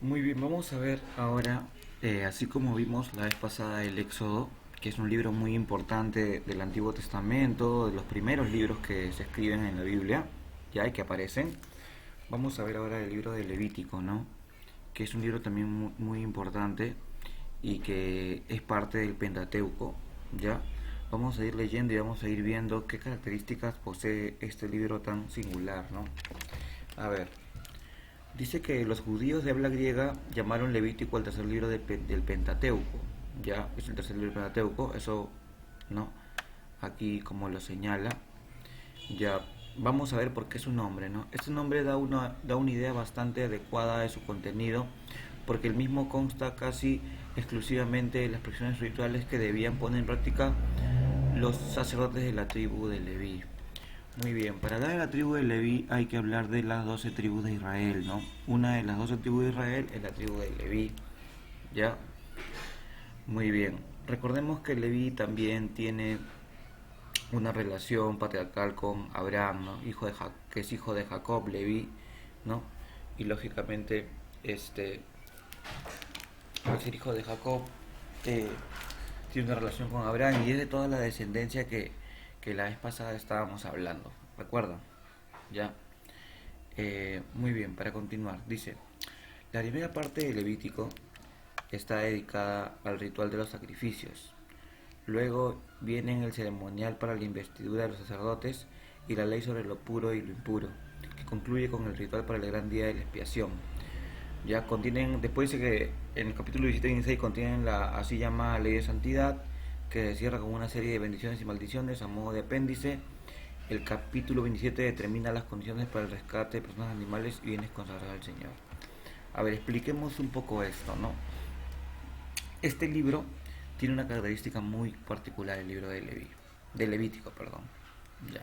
Muy bien, vamos a ver ahora, así como vimos la vez pasada el Éxodo, que es un libro muy importante del Antiguo Testamento, de los primeros libros que se escriben en la Biblia, ya y que aparecen. Vamos a ver ahora el libro de Levítico, ¿no? Que es un libro también muy importante y que es parte del Pentateuco, ¿ya? Vamos a ir leyendo y vamos a ir viendo qué características posee este libro tan singular, ¿no? A ver, dice que los judíos de habla griega llamaron Levítico al tercer libro del Pentateuco. Ya, es el tercer libro del Pentateuco, eso, ¿no? Aquí como lo señala. Ya, vamos a ver por qué su nombre, ¿no? Este nombre da una idea bastante adecuada de su contenido, porque el mismo consta casi exclusivamente de las expresiones rituales que debían poner en práctica los sacerdotes de la tribu de Leví. Muy bien, para hablar de la tribu de Leví hay que hablar de las 12 tribus de Israel, ¿no? Una de las 12 tribus de Israel es la tribu de Leví, ¿ya? Muy bien. Recordemos que Leví también tiene una relación patriarcal con Abraham, ¿no? Que es hijo de Jacob, Leví, ¿no? Y lógicamente, al ser hijo de Jacob, eh, tiene una relación con Abraham y es de toda la descendencia que la vez pasada estábamos hablando. ¿Recuerdan? Ya. Muy bien, para continuar, dice, la primera parte del Levítico está dedicada al ritual de los sacrificios. Luego vienen el ceremonial para la investidura de los sacerdotes y la ley sobre lo puro y lo impuro, que concluye con el ritual para el gran día de la expiación. Ya contienen, después dice que en el capítulo 17 y 16 contienen la así llamada ley de santidad, que cierra con una serie de bendiciones y maldiciones a modo de apéndice. El capítulo 27 determina las condiciones para el rescate de personas, animales y bienes consagrados al Señor. A ver, expliquemos un poco esto, ¿no? Este libro tiene una característica muy particular, el libro de Levítico, perdón. Ya.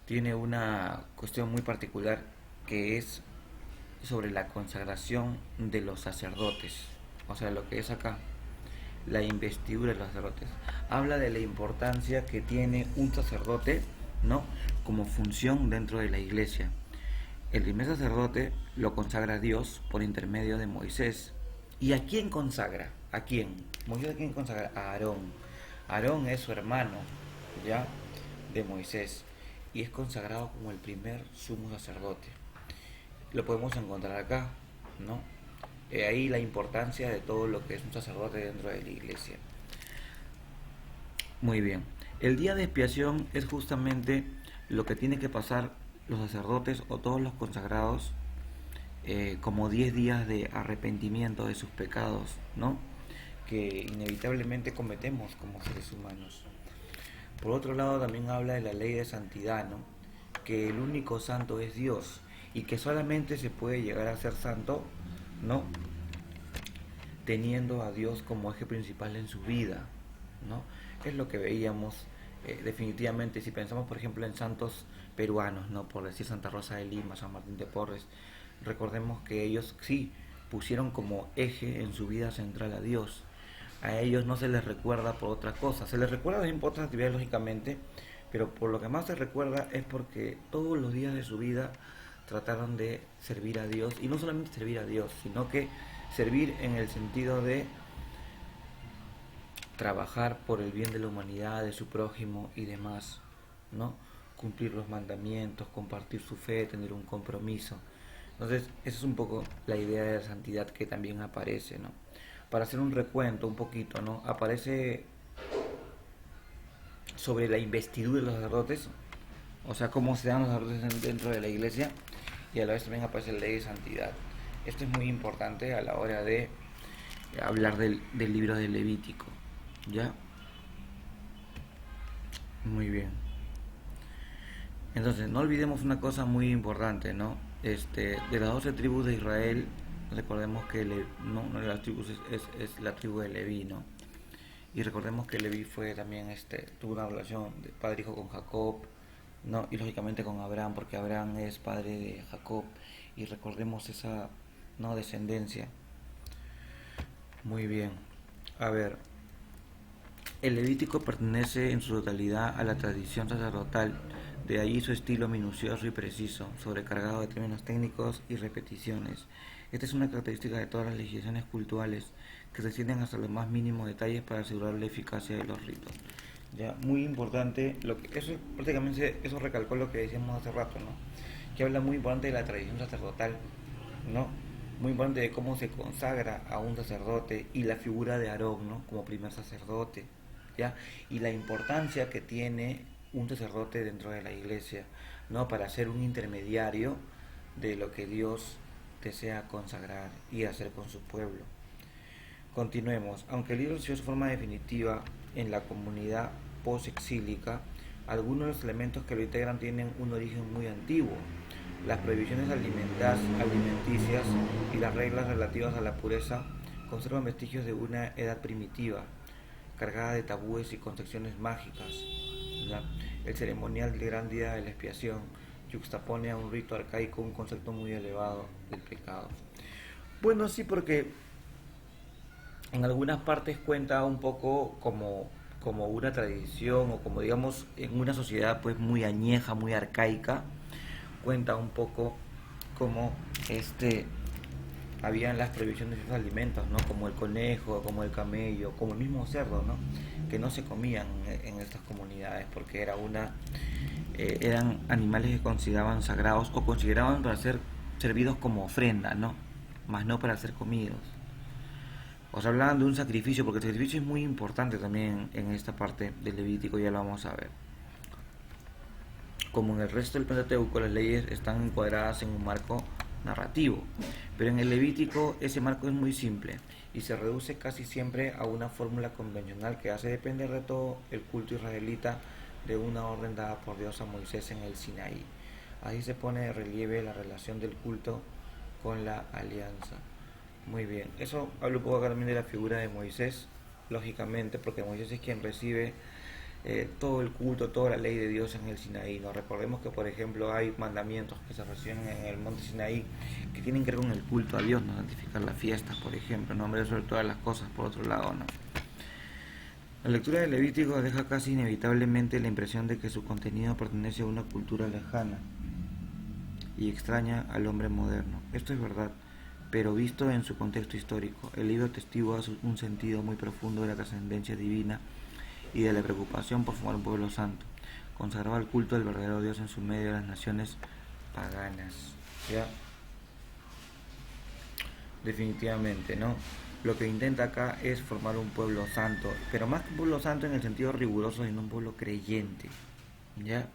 Tiene una cuestión muy particular que es sobre la consagración de los sacerdotes, o sea, lo que es acá, la investidura de los sacerdotes. Habla de la importancia que tiene un sacerdote, ¿no? Como función dentro de la iglesia. El primer sacerdote lo consagra a Dios por intermedio de Moisés. ¿Y a quién consagra? ¿A quién? Moisés, ¿a quién consagra? A Aarón. Aarón es su hermano, ¿ya? De Moisés. Y es consagrado como el primer sumo sacerdote. Lo podemos encontrar acá, ¿no? Ahí la importancia de todo lo que es un sacerdote dentro de la iglesia. Muy bien. El día de expiación es justamente lo que tiene que pasar los sacerdotes o todos los consagrados, como 10 días de arrepentimiento de sus pecados, ¿no? Que inevitablemente cometemos como seres humanos. Por otro lado, también habla de la ley de santidad, ¿no? Que el único santo es Dios y que solamente se puede llegar a ser santo, ¿no? Teniendo a Dios como eje principal en su vida, ¿no? Es lo que veíamos, definitivamente si pensamos por ejemplo en santos peruanos, ¿no? Por decir Santa Rosa de Lima, San Martín de Porres, recordemos que ellos sí pusieron como eje en su vida central a Dios. A ellos no se les recuerda por otra cosa, se les recuerda también por otras actividades lógicamente, pero por lo que más se recuerda es porque todos los días de su vida trataron de servir a Dios, y no solamente servir a Dios, sino que servir en el sentido de trabajar por el bien de la humanidad, de su prójimo y demás, ¿no? Cumplir los mandamientos, compartir su fe, tener un compromiso. Entonces, esa es un poco la idea de la santidad que también aparece, ¿no? Para hacer un recuento un poquito, ¿no? Aparece sobre la investidura de los sacerdotes, o sea, cómo se dan los sacerdotes dentro de la iglesia, y a la vez también aparece la ley de santidad. Esto es muy importante a la hora de hablar del libro de Levítico, ¿ya? Muy bien. Entonces, no olvidemos una cosa muy importante, ¿no? De las 12 tribus de Israel, recordemos que no, una de las tribus es la tribu de Leví, ¿no? Y recordemos que Leví fue también, tuvo una relación de padre-hijo con Jacob, ¿no? Y lógicamente con Abraham, porque Abraham es padre de Jacob. Y recordemos esa, ¿no? Descendencia. Muy bien. A ver, el Levítico pertenece en su totalidad a la tradición sacerdotal De ahí su estilo minucioso y preciso, sobrecargado de términos técnicos y repeticiones. Esta es una característica de todas las legislaciones cultuales, que se extienden hasta los más mínimos detalles para asegurar la eficacia de los ritos. Ya, muy importante, eso prácticamente eso recalcó lo que decíamos hace rato, ¿no? Que habla muy importante de la tradición sacerdotal, ¿no? Muy importante de cómo se consagra a un sacerdote y la figura de Aarón, ¿no? Como primer sacerdote, ¿ya? Y la importancia que tiene un sacerdote dentro de la iglesia, ¿no? Para ser un intermediario de lo que Dios desea consagrar y hacer con su pueblo. Continuemos. Aunque el libro recibió su forma definitiva en la comunidad post-exílica, algunos de los elementos que lo integran tienen un origen muy antiguo. Las prohibiciones alimenticias y las reglas relativas a la pureza conservan vestigios de una edad primitiva, cargada de tabúes y concepciones mágicas. ¿Ya? El ceremonial del gran día de la expiación juxtapone a un rito arcaico un concepto muy elevado del pecado. Bueno, sí, porque en algunas partes cuenta un poco como una tradición o como digamos en una sociedad pues muy añeja, muy arcaica, cuenta un poco como habían las prohibiciones de esos alimentos, ¿no? Como el conejo, como el camello, como el mismo cerdo, ¿no? Que no se comían en estas comunidades porque eran animales que consideraban sagrados o consideraban para ser servidos como ofrenda, ¿no? Más no para ser comidos. Os hablaban de un sacrificio, porque el sacrificio es muy importante también en esta parte del Levítico, ya lo vamos a ver. Como en el resto del Pentateuco, las leyes están encuadradas en un marco narrativo, pero en el Levítico ese marco es muy simple y se reduce casi siempre a una fórmula convencional que hace depender de todo el culto israelita de una orden dada por Dios a Moisés en el Sinaí. Así se pone de relieve la relación del culto con la alianza. Muy bien, eso habla un poco también de la figura de Moisés, lógicamente, porque Moisés es quien recibe todo el culto, toda la ley de Dios en el Sinaí. ¿No? Recordemos que, por ejemplo, hay mandamientos que se reciben en el monte Sinaí que tienen que ver con el culto a Dios, ¿no? Santificar las fiestas, por ejemplo, nombre sobre todas las cosas, por otro lado, ¿no? La lectura del Levítico deja casi inevitablemente la impresión de que su contenido pertenece a una cultura lejana y extraña al hombre moderno. Esto es verdad, pero visto en su contexto histórico, el libro atestigua un sentido muy profundo de la trascendencia divina y de la preocupación por formar un pueblo santo, consagraba el culto del verdadero Dios en su medio de las naciones paganas. ¿Ya? Definitivamente, ¿no? Lo que intenta acá es formar un pueblo santo, pero más que un pueblo santo en el sentido riguroso, sino un pueblo creyente. ¿Ya?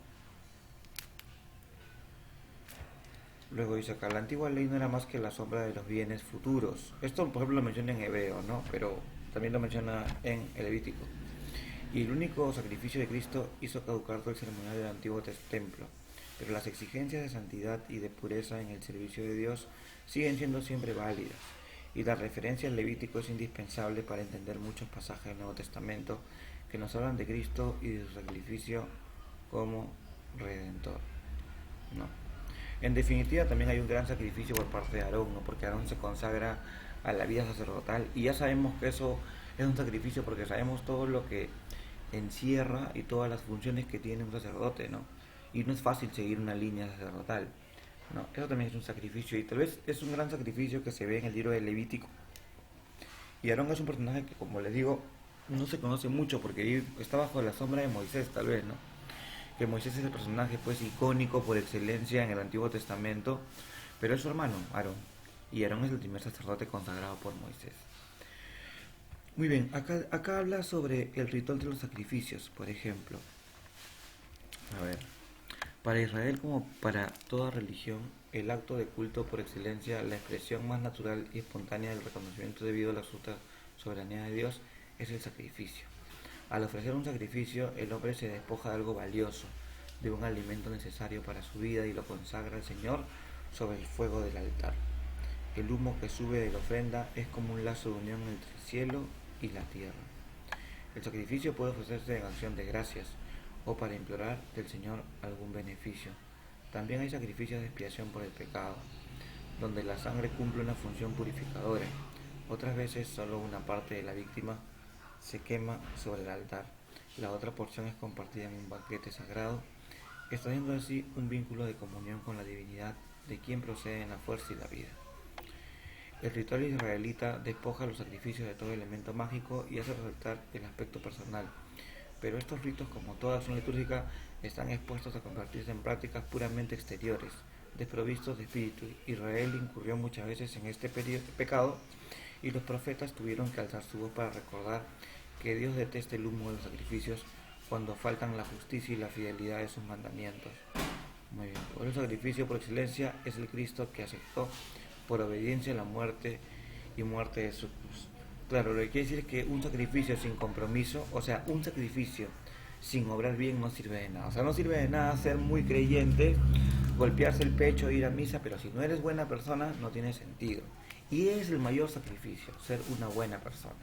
Luego dice acá, la antigua ley no era más que la sombra de los bienes futuros. Esto, por ejemplo, lo menciona en Hebreo, ¿no? Pero también lo menciona en el Levítico. Y el único sacrificio de Cristo hizo caducar todo el ceremonial del antiguo templo. Pero las exigencias de santidad y de pureza en el servicio de Dios siguen siendo siempre válidas. Y la referencia al Levítico es indispensable para entender muchos pasajes del Nuevo Testamento que nos hablan de Cristo y de su sacrificio como redentor. ¿No? En definitiva, también hay un gran sacrificio por parte de Aarón, ¿no? Porque Aarón se consagra a la vida sacerdotal y ya sabemos que eso es un sacrificio porque sabemos todo lo que encierra y todas las funciones que tiene un sacerdote, ¿no? Y no es fácil seguir una línea sacerdotal, ¿no? Eso también es un sacrificio y tal vez es un gran sacrificio que se ve en el libro del Levítico. Y Aarón es un personaje que, como les digo, no se conoce mucho porque está bajo la sombra de Moisés, tal vez, ¿no? Que Moisés es el personaje pues icónico por excelencia en el Antiguo Testamento, pero es su hermano, Aarón, y Aarón es el primer sacerdote consagrado por Moisés. Muy bien, acá habla sobre el ritual de los sacrificios, por ejemplo. A ver, para Israel como para toda religión, el acto de culto por excelencia, la expresión más natural y espontánea del reconocimiento debido a la absoluta soberanía de Dios, es el sacrificio. Al ofrecer un sacrificio, el hombre se despoja de algo valioso, de un alimento necesario para su vida y lo consagra al Señor sobre el fuego del altar. El humo que sube de la ofrenda es como un lazo de unión entre el cielo y la tierra. El sacrificio puede ofrecerse en acción de gracias o para implorar del Señor algún beneficio. También hay sacrificios de expiación por el pecado, donde la sangre cumple una función purificadora. Otras veces solo una parte de la víctima se quema sobre el altar. La otra porción es compartida en un banquete sagrado estableciendo así un vínculo de comunión con la divinidad de quien proceden la fuerza y la vida. El ritual israelita despoja los sacrificios de todo elemento mágico y hace resaltar el aspecto personal, pero estos ritos, como toda acción litúrgica, están expuestos a convertirse en prácticas puramente exteriores, desprovistos de espíritu. Israel incurrió muchas veces en este pecado y los profetas tuvieron que alzar su voz para recordar que Dios detesta el humo de los sacrificios cuando faltan la justicia y la fidelidad de sus mandamientos. Muy bien. Por el sacrificio por excelencia es el Cristo que aceptó por obediencia la muerte y muerte de su cruz. Claro, lo que quiere decir es que un sacrificio sin compromiso, o sea, un sacrificio sin obrar bien no sirve de nada. O sea, no sirve de nada ser muy creyente, golpearse el pecho, ir a misa, pero si no eres buena persona no tiene sentido. Y es el mayor sacrificio, ser una buena persona.